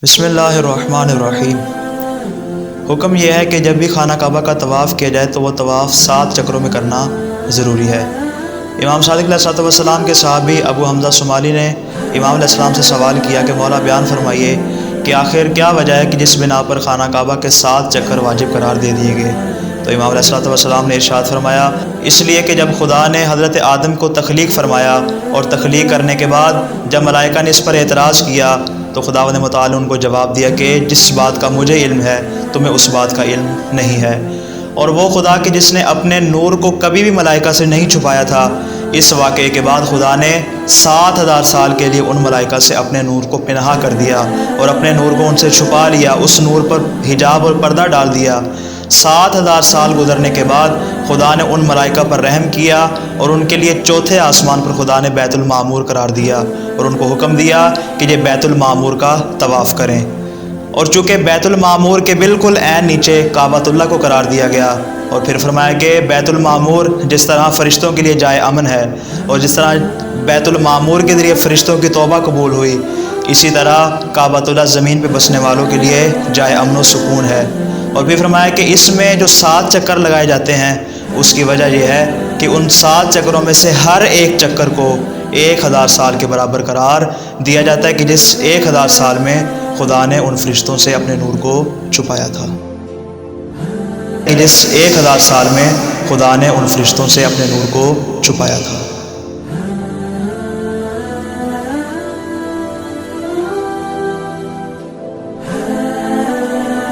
بسم اللہ الرحمن الرحیم۔ حکم یہ ہے کہ جب بھی خانہ کعبہ کا طواف کیا جائے تو وہ طواف 7 چکروں میں کرنا ضروری ہے۔ امام صادق علیہ السلام کے صحابی ابو حمزہ صومالی نے امام علیہ السلام سے سوال کیا کہ مولا بیان فرمائیے کہ آخر کیا وجہ ہے کہ جس بنا پر خانہ کعبہ کے 7 چکر واجب قرار دے دیے گئے؟ تو امام علیہ السلام نے ارشاد فرمایا، اس لیے کہ جب خدا نے حضرت آدم کو تخلیق فرمایا اور تخلیق کرنے کے بعد جب ملائکہ نے اس پر اعتراض کیا تو خداوند متعال ان کو جواب دیا کہ جس بات کا مجھے علم ہے تمہیں اس بات کا علم نہیں ہے۔ اور وہ خدا کہ جس نے اپنے نور کو کبھی بھی ملائکہ سے نہیں چھپایا تھا، اس واقعے کے بعد خدا نے 7000 سال کے لیے ان ملائکہ سے اپنے نور کو پنہا کر دیا اور اپنے نور کو ان سے چھپا لیا، اس نور پر حجاب اور پردہ ڈال دیا۔ 7000 سال گزرنے کے بعد خدا نے ان ملائکہ پر رحم کیا اور ان کے لیے چوتھے آسمان پر خدا نے بیت المعمور قرار دیا اور ان کو حکم دیا کہ یہ بیت المعمور کا طواف کریں۔ اور چونکہ بیت المعمور کے بالکل عین نیچے کعبۃ اللہ کو قرار دیا گیا، اور پھر فرمایا کہ بیت المعمور جس طرح فرشتوں کے لیے جائے امن ہے اور جس طرح بیت المعمور کے ذریعے فرشتوں کی توبہ قبول ہوئی، اسی طرح کعبۃ اللہ زمین پہ بسنے والوں کے لیے جائے امن و سکون ہے۔ اور پھر فرمایا کہ اس میں جو 7 چکر لگائے جاتے ہیں اس کی وجہ یہ ہے کہ ان 7 چکروں میں سے ہر ایک چکر کو 1000 سال کے برابر قرار دیا جاتا ہے کہ جس 1000 سال میں خدا نے ان فرشتوں سے اپنے نور کو چھپایا تھا، کہ جس 1000 سال میں خدا نے ان فرشتوں سے اپنے نور کو چھپایا تھا۔